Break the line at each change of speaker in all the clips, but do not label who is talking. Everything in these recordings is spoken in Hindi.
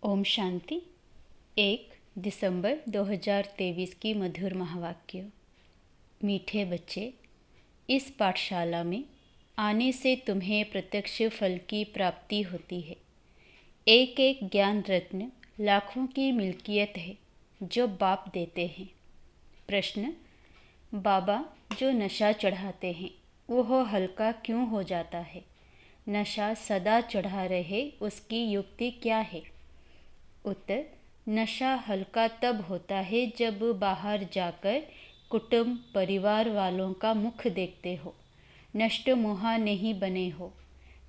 ओम शांति। 1 दिसंबर 2023 की मधुर महावाक्य। मीठे बच्चे, इस पाठशाला में आने से तुम्हें प्रत्यक्ष फल की प्राप्ति होती है। एक एक ज्ञान रत्न लाखों की मिल्कियत है जो बाप देते हैं। प्रश्न: बाबा जो नशा चढ़ाते हैं वह हल्का क्यों हो जाता है? नशा सदा चढ़ा रहे उसकी युक्ति क्या है? उत्तर: नशा हल्का तब होता है जब बाहर जाकर कुटुंब परिवार वालों का मुख देखते हो, नष्ट मोहा नहीं बने हो।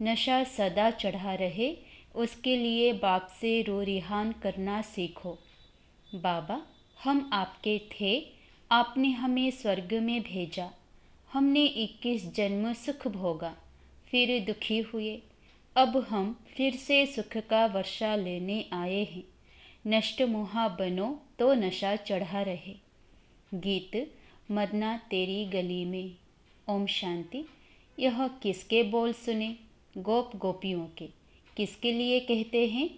नशा सदा चढ़ा रहे उसके लिए बाप से रो रिहान करना सीखो। बाबा, हम आपके थे, आपने हमें स्वर्ग में भेजा, हमने 21 जन्म सुख भोगा, फिर दुखी हुए, अब हम फिर से सुख का वर्षा लेने आए हैं। नष्ट मोहा बनो तो नशा चढ़ा रहे। गीत मदना तेरी गली में। ओम शांति। यह किसके बोल सुने? गोप गोपियों के। किसके लिए कहते हैं?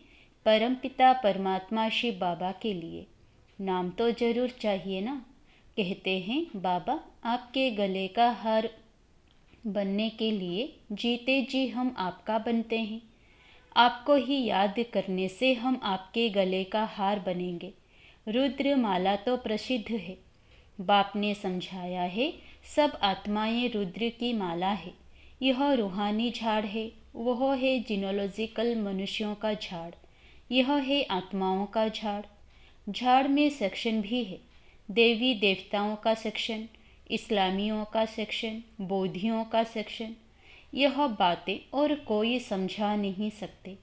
परमपिता परमात्मा शिव बाबा के लिए। नाम तो जरूर चाहिए ना। कहते हैं, बाबा आपके गले का हार बनने के लिए जीते जी हम आपका बनते हैं। आपको ही याद करने से हम आपके गले का हार बनेंगे। रुद्र माला तो प्रसिद्ध है। बाप ने समझाया है, सब आत्माएं रुद्र की माला है। यह रूहानी झाड़ है, वह है जीनोलॉजिकल मनुष्यों का झाड़, यह है आत्माओं का झाड़। झाड़ में सेक्शन भी है, देवी देवताओं का सेक्शन, इस्लामियों का सेक्शन, बौद्धियों का सेक्शन। यह बातें और कोई समझा नहीं सकते।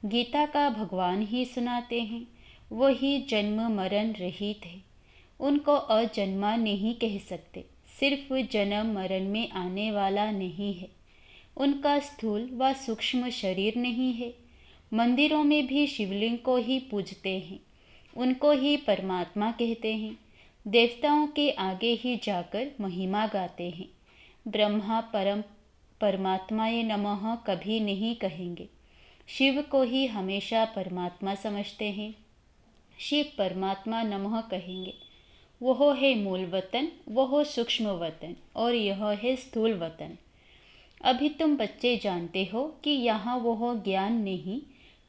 गीता का भगवान ही सुनाते हैं, वही जन्म मरण रहित है। उनको अजन्मा नहीं कह सकते, सिर्फ जन्म मरण में आने वाला नहीं है। उनका स्थूल व सूक्ष्म शरीर नहीं है। मंदिरों में भी शिवलिंग को ही पूजते हैं, उनको ही परमात्मा कहते हैं। देवताओं के आगे ही जाकर महिमा गाते हैं। ब्रह्मा परमात्माए नमः कभी नहीं कहेंगे। शिव को ही हमेशा परमात्मा समझते हैं। शिव परमात्मा नमः कहेंगे। वह है मूल वतन, वह सूक्ष्म वतन और यह है स्थूल वतन। अभी तुम बच्चे जानते हो कि यहाँ वह ज्ञान नहीं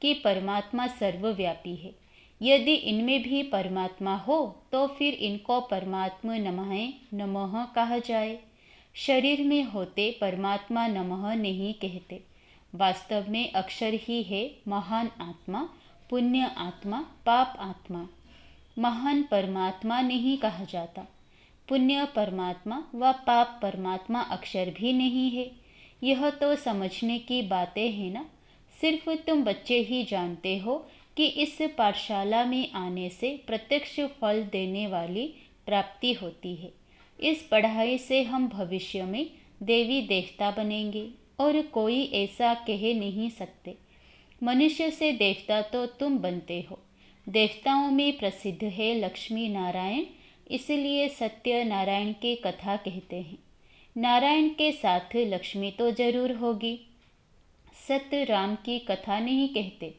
कि परमात्मा सर्वव्यापी है। यदि इनमें भी परमात्मा हो तो फिर इनको परमात्मा नमः कहा जाए। शरीर में होते परमात्मा नमः नहीं कहते। वास्तव में अक्षर ही है महान आत्मा, पुण्य आत्मा, पाप आत्मा। महान परमात्मा नहीं कहा जाता। पुण्य परमात्मा व पाप परमात्मा अक्षर भी नहीं है। यह तो समझने की बातें हैं ना। सिर्फ तुम बच्चे ही जानते हो कि इस पाठशाला में आने से प्रत्यक्ष फल देने वाली प्राप्ति होती है। इस पढ़ाई से हम भविष्य में देवी देवता बनेंगे और कोई ऐसा कह नहीं सकते। मनुष्य से देवता तो तुम बनते हो। देवताओं में प्रसिद्ध है लक्ष्मी नारायण, इसलिए सत्य नारायण की कथा कहते हैं। नारायण के साथ लक्ष्मी तो जरूर होगी। सत्य राम की कथा नहीं कहते,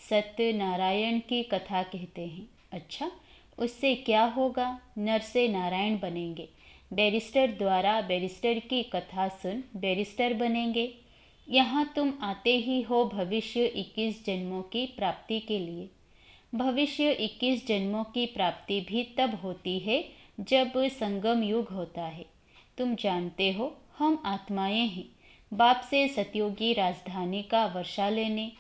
सत्य नारायण की कथा कहते हैं। अच्छा, उससे क्या होगा? नर से नारायण बनेंगे। बैरिस्टर द्वारा बैरिस्टर की कथा सुन बैरिस्टर बनेंगे। यहाँ तुम आते ही हो भविष्य 21 जन्मों की प्राप्ति के लिए। भविष्य 21 जन्मों की प्राप्ति भी तब होती है जब संगम युग होता है। तुम जानते हो हम आत्माएं हैं, बाप से सतयुगी राजधानी का वर्षा लेने।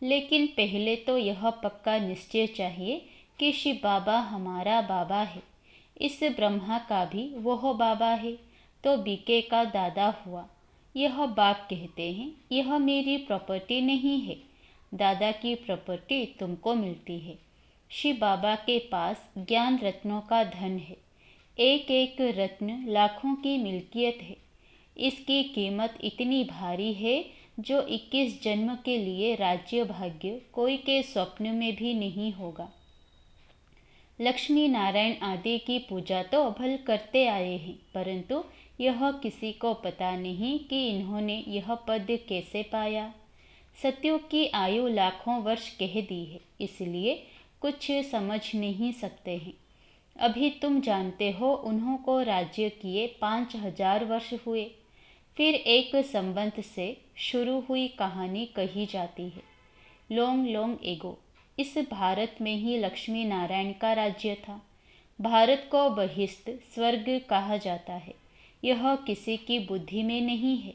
लेकिन पहले तो यह पक्का निश्चय चाहिए कि शिव बाबा हमारा बाबा है। इस ब्रह्मा का भी वह बाबा है, तो बीके का दादा हुआ। यह बाप कहते हैं, यह मेरी प्रॉपर्टी नहीं है, दादा की प्रॉपर्टी तुमको मिलती है। शिव बाबा के पास ज्ञान रत्नों का धन है। एक एक रत्न लाखों की मिल्कियत है। इसकी कीमत इतनी भारी है जो 21 जन्म के लिए राज्य भाग्य कोई के स्वप्न में भी नहीं होगा। लक्ष्मी नारायण आदि की पूजा तो भल करते आए हैं, परंतु यह किसी को पता नहीं कि इन्होंने यह पद कैसे पाया। सतयुग की आयु लाखों वर्ष कह दी है, इसलिए कुछ समझ नहीं सकते हैं। अभी तुम जानते हो उन्हों को राज्य किए 5,000 वर्ष हुए। फिर एक संबंध से शुरू हुई कहानी कही जाती है। लोंग लोंग एगो, इस भारत में ही लक्ष्मी नारायण का राज्य था। भारत को बहिस्थ स्वर्ग कहा जाता है। यह किसी की बुद्धि में नहीं है।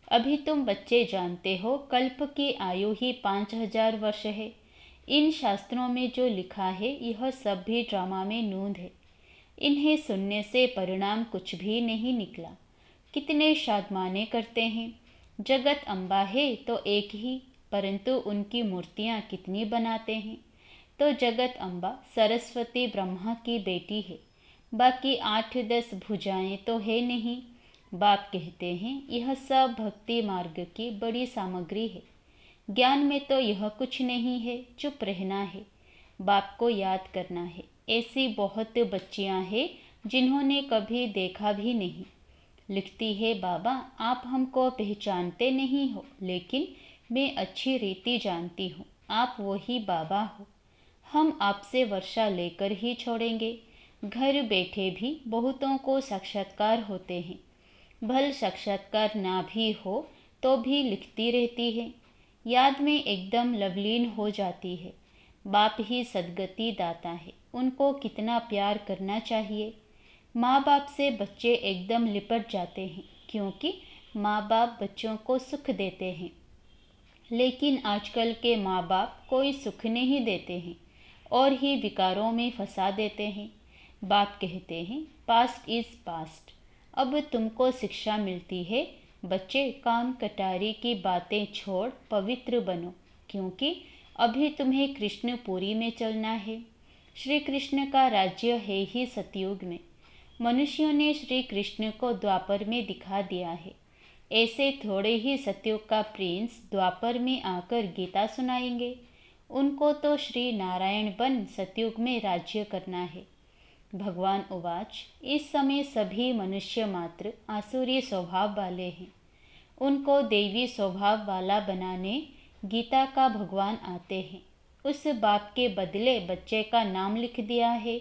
अभी तुम बच्चे जानते हो कल्प की आयु ही 5,000 वर्ष है। इन शास्त्रों में जो लिखा है यह सब भी ड्रामा में नूंद है। इन्हें सुनने से परिणाम कुछ भी नहीं निकला। कितने शादमाने करते हैं। जगत अम्बा है तो एक ही, परंतु उनकी मूर्तियाँ कितनी बनाते हैं। तो जगत अम्बा सरस्वती ब्रह्मा की बेटी है, बाकी 8-10 भुजाएं तो है नहीं। बाप कहते हैं यह सब भक्ति मार्ग की बड़ी सामग्री है। ज्ञान में तो यह कुछ नहीं है, चुप रहना है, बाप को याद करना है। ऐसी बहुत बच्चियां हैं जिन्होंने कभी देखा भी नहीं। लिखती है, बाबा आप हमको पहचानते नहीं हो, लेकिन मैं अच्छी रीति जानती हूँ, आप वही बाबा हो। हम आपसे वर्षा लेकर ही छोड़ेंगे। घर बैठे भी बहुतों को साक्षात्कार होते हैं। भल साक्षात्कार ना भी हो तो भी लिखती रहती है। याद में एकदम लवलीन हो जाती है। बाप ही सद्गति दाता है, उनको कितना प्यार करना चाहिए। माँ बाप से बच्चे एकदम लिपट जाते हैं, क्योंकि माँ बाप बच्चों को सुख देते हैं। लेकिन आजकल के माँ बाप कोई सुख नहीं देते हैं और ही विकारों में फंसा देते हैं। बाप कहते हैं पास्ट इज पास्ट। अब तुमको शिक्षा मिलती है, बच्चे काम कटारी की बातें छोड़ पवित्र बनो, क्योंकि अभी तुम्हें कृष्णपुरी में चलना है। श्री कृष्ण का राज्य है ही सतयुग में। मनुष्यों ने श्री कृष्ण को द्वापर में दिखा दिया है। ऐसे थोड़े ही सतयुग का प्रिंस द्वापर में आकर गीता सुनाएंगे। उनको तो श्री नारायण बन सतयुग में राज्य करना है। भगवान उवाच, इस समय सभी मनुष्य मात्र आसुरी स्वभाव वाले हैं। उनको देवी स्वभाव वाला बनाने गीता का भगवान आते हैं। उस बाप के बदले बच्चे का नाम लिख दिया है,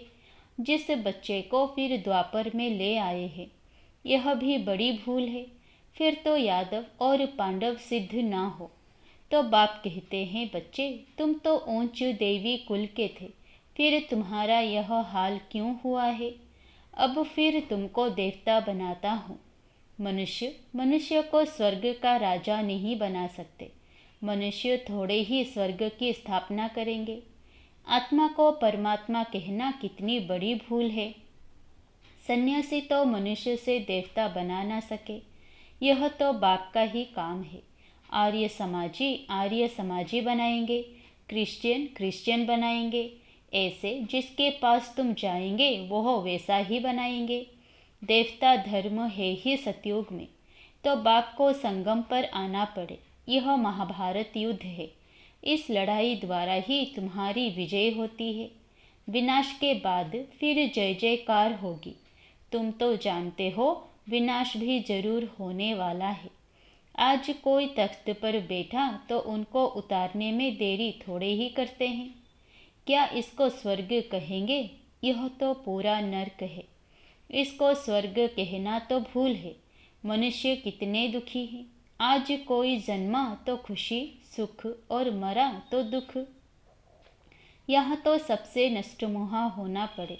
जिस बच्चे को फिर द्वापर में ले आए हैं। यह भी बड़ी भूल है। फिर तो यादव और पांडव सिद्ध ना हो। तो बाप कहते हैं बच्चे, तुम तो ऊंच देवी कुल के थे, फिर तुम्हारा यह हाल क्यों हुआ है। अब फिर तुमको देवता बनाता हूँ। मनुष्य को स्वर्ग का राजा नहीं बना सकते। मनुष्य थोड़े ही स्वर्ग की स्थापना करेंगे। आत्मा को परमात्मा कहना कितनी बड़ी भूल है। सन्यासी तो मनुष्य से देवता बना ना सके। यह तो बाप का ही काम है। आर्य समाजी बनाएंगे, क्रिश्चियन बनाएंगे। ऐसे जिसके पास तुम जाएंगे वह वैसा ही बनाएंगे। देवता धर्म है ही सतयुग में, तो बाप को संगम पर आना पड़े। यह महाभारत युद्ध है। इस लड़ाई द्वारा ही तुम्हारी विजय होती है। विनाश के बाद फिर जय जयकार होगी। तुम तो जानते हो विनाश भी जरूर होने वाला है। आज कोई तख्त पर बैठा तो उनको उतारने में देरी थोड़े ही करते हैं। क्या इसको स्वर्ग कहेंगे? यह तो पूरा नर्क है। इसको स्वर्ग कहना तो भूल है। मनुष्य कितने दुखी हैं। आज कोई जन्मा तो खुशी सुख और मरा तो दुख। यहाँ तो सबसे नष्टमुहा होना पड़े,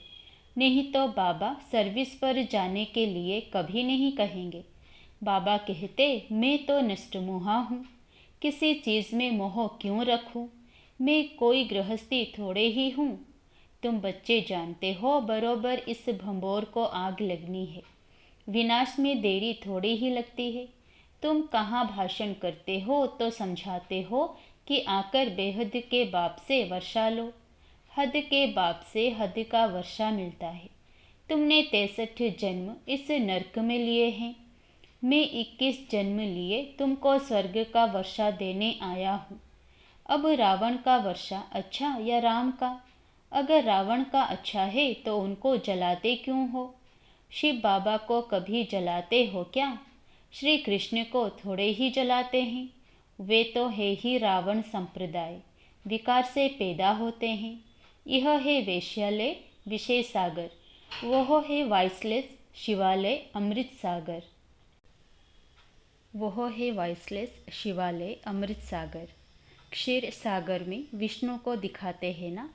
नहीं तो बाबा सर्विस पर जाने के लिए कभी नहीं कहेंगे। बाबा कहते, मैं तो नष्टमुहा हूँ, किसी चीज़ में मोह क्यों रखूँ। मैं कोई गृहस्थी थोड़े ही हूँ। तुम बच्चे जानते हो बरोबर इस भंबोर को आग लगनी है। विनाश में देरी थोड़ी ही लगती है। तुम कहाँ भाषण करते हो तो समझाते हो कि आकर बेहद के बाप से वर्षा लो। हद के बाप से हद का वर्षा मिलता है। तुमने 63 जन्म इस नरक में लिए हैं। मैं 21 जन्म लिए तुमको स्वर्ग का वर्षा देने आया हूँ। अब रावण का वर्षा अच्छा या राम का? अगर रावण का अच्छा है तो उनको जलाते क्यों हो? शिव बाबा को कभी जलाते हो क्या? श्री कृष्ण को थोड़े ही जलाते हैं। वे तो है ही रावण संप्रदाय, विकार से पैदा होते हैं। यह है वेश्यालय विषय सागर, वह है वाइसलेस शिवालय अमृत सागर। वह है वाइसलेस शिवालय अमृत सागर। क्षीर सागर में विष्णु को दिखाते हैं ना।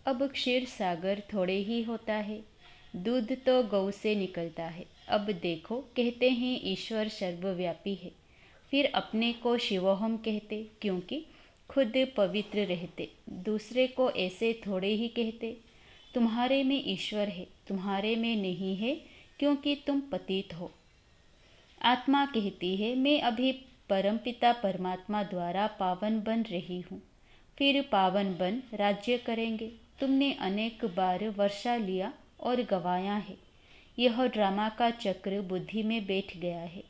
अब क्षीर सागर थोड़े ही होता है, दूध तो गौ से निकलता है। अब देखो, कहते हैं ईश्वर सर्वव्यापी है, फिर अपने को शिवोहम कहते क्योंकि खुद पवित्र रहते, दूसरे को ऐसे थोड़े ही कहते। तुम्हारे में ईश्वर है, तुम्हारे में नहीं है क्योंकि तुम पतित हो। आत्मा कहती है मैं अभी परमपिता परमात्मा द्वारा पावन बन रही हूँ, फिर पावन बन राज्य करेंगे। तुमने अनेक बार वर्षा लिया और गवाया है। यह ड्रामा का चक्र बुद्धि में बैठ गया है।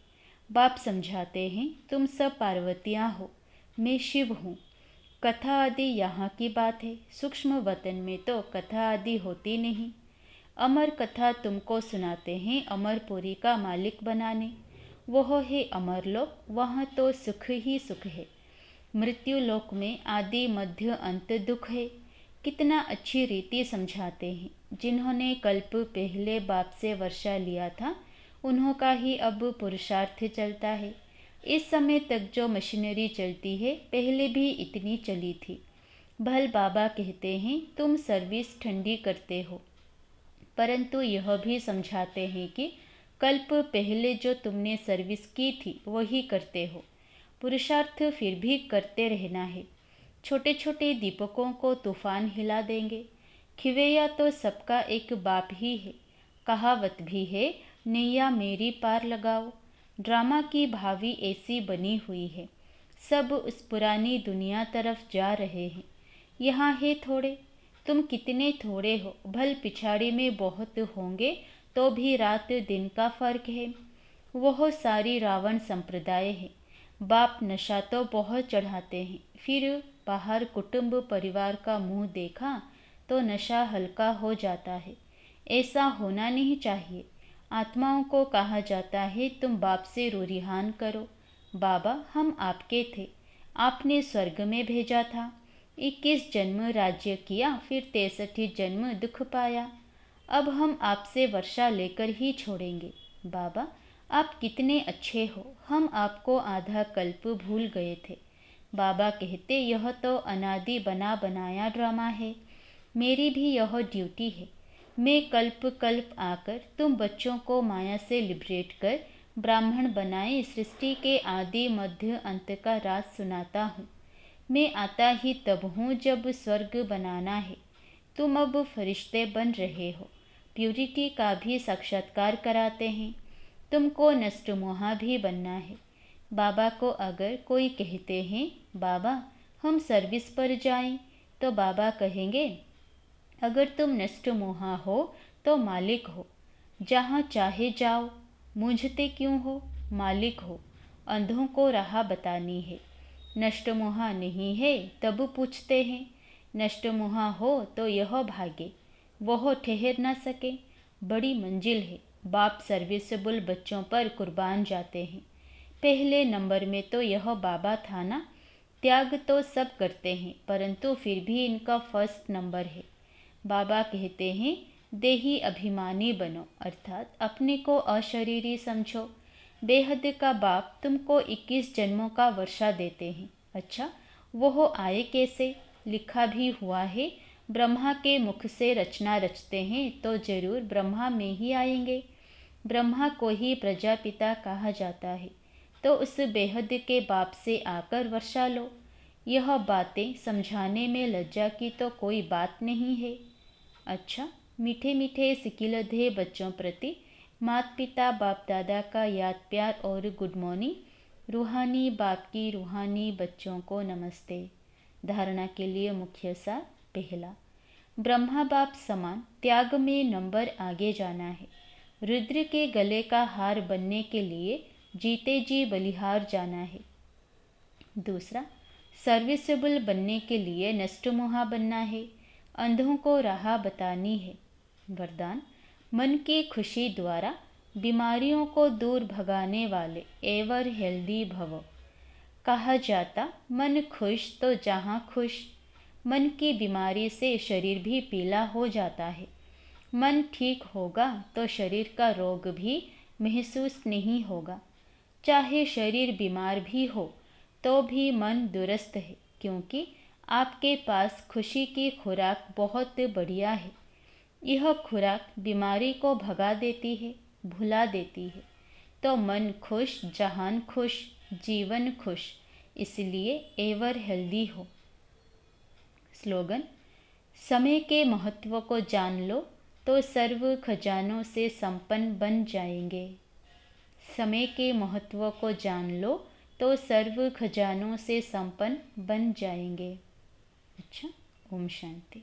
बाप समझाते हैं तुम सब पार्वतियाँ हो, मैं शिव हूँ। कथा आदि यहाँ की बात है, सूक्ष्म वतन में तो कथा आदि होती नहीं। अमर कथा तुमको सुनाते हैं अमरपुरी का मालिक बनाने। वह है अमरलोक, वहाँ तो सुख ही सुख है। मृत्यु लोक में आदि मध्य अंत दुख है। कितना अच्छी रीति समझाते हैं। जिन्होंने कल्प पहले बाप से वर्षा लिया था, उन्हों का ही अब पुरुषार्थ चलता है। इस समय तक जो मशीनरी चलती है, पहले भी इतनी चली थी। भल बाबा कहते हैं तुम सर्विस ठंडी करते हो, परंतु यह भी समझाते हैं कि कल्प पहले जो तुमने सर्विस की थी वही करते हो। पुरुषार्थ फिर भी करते रहना है। छोटे छोटे दीपकों को तूफान हिला देंगे। खिवैया तो सबका एक बाप ही है। कहावत भी है, नैया मेरी पार लगाओ। ड्रामा की भावी ऐसी बनी हुई है, सब उस पुरानी दुनिया तरफ जा रहे हैं। यहाँ है थोड़े, तुम कितने थोड़े हो। भल पिछाड़ी में बहुत होंगे तो भी रात दिन का फर्क है। वह सारी रावण संप्रदाय है। बाप नशा तो बहुत चढ़ाते हैं, फिर बाहर कुटुंब परिवार का मुंह देखा तो नशा हल्का हो जाता है। ऐसा होना नहीं चाहिए। आत्माओं को कहा जाता है तुम बाप से रुरिहान करो। बाबा हम आपके थे, आपने स्वर्ग में भेजा था। 21 जन्म राज्य किया, फिर 63 जन्म दुख पाया। अब हम आपसे वर्षा लेकर ही छोड़ेंगे। बाबा आप कितने अच्छे हो, हम आपको आधा कल्प भूल गए थे। बाबा कहते यह तो अनादि बना बनाया ड्रामा है, मेरी भी यह ड्यूटी है। मैं कल्प कल्प आकर तुम बच्चों को माया से लिबरेट कर ब्राह्मण बनाए सृष्टि के आदि मध्य अंत का राज सुनाता हूँ। मैं आता ही तब हूँ जब स्वर्ग बनाना है। तुम अब फरिश्ते बन रहे हो, प्यूरिटी का भी साक्षात्कार कराते हैं। तुमको नष्ट मोहा भी बनना है। बाबा को अगर कोई कहते हैं बाबा हम सर्विस पर जाएं, तो बाबा कहेंगे अगर तुम नष्ट मोहा हो तो मालिक हो, जहाँ चाहे जाओ। मूंझते क्यों हो, मालिक हो। अंधों को राह बतानी है। नष्ट मोहा नहीं है तब पूछते हैं, नष्ट मोहा हो तो यह भागे, वह ठहर न सके। बड़ी मंजिल है। बाप सर्विसेबल बच्चों पर कुर्बान जाते हैं। पहले नंबर में तो यह बाबा था ना। त्याग तो सब करते हैं, परंतु फिर भी इनका फर्स्ट नंबर है। बाबा कहते हैं देही अभिमानी बनो, अर्थात अपने को अशरीरी समझो। बेहद का बाप तुमको 21 जन्मों का वर्षा देते हैं। अच्छा, वो आए कैसे? लिखा भी हुआ है, ब्रह्मा के मुख से रचना रचते हैं तो जरूर ब्रह्मा में ही आएंगे। ब्रह्मा को ही प्रजापिता कहा जाता है, तो उस बेहद के बाप से आकर वर्षा लो। यह बातें समझाने में लज्जा की तो कोई बात नहीं है। अच्छा, मीठे मीठे सिकिलधे बच्चों प्रति माता पिता बाप दादा का याद प्यार और गुड मॉर्निंग। रूहानी बाप की रूहानी बच्चों को नमस्ते। धारणा के लिए मुख्य सार पहला, ब्रह्मा बाप समान त्याग में नंबर आगे जाना है। रुद्र के गले का हार बनने के लिए जीते जी बलिहार जाना है। दूसरा, सर्विसेबल बनने के लिए नष्टमोहा बनना है, अंधों को राह बतानी है। वरदान, मन की खुशी द्वारा बीमारियों को दूर भगाने वाले एवर हेल्दी भव। कहा जाता मन खुश तो जहाँ खुश। मन की बीमारी से शरीर भी पीला हो जाता है। मन ठीक होगा तो शरीर का रोग भी महसूस नहीं होगा। चाहे शरीर बीमार भी हो तो भी मन दुरुस्त है, क्योंकि आपके पास खुशी की खुराक बहुत बढ़िया है। यह खुराक बीमारी को भगा देती है, भुला देती है। तो मन खुश, जहान खुश, जीवन खुश, इसलिए एवर हेल्दी हो। स्लोगन: समय के महत्व को जान लो तो सर्व खजानों से संपन्न बन जाएंगे। समय के महत्व को जान लो तो सर्व खजानों से संपन्न बन जाएंगे। अच्छा, ओम शांति।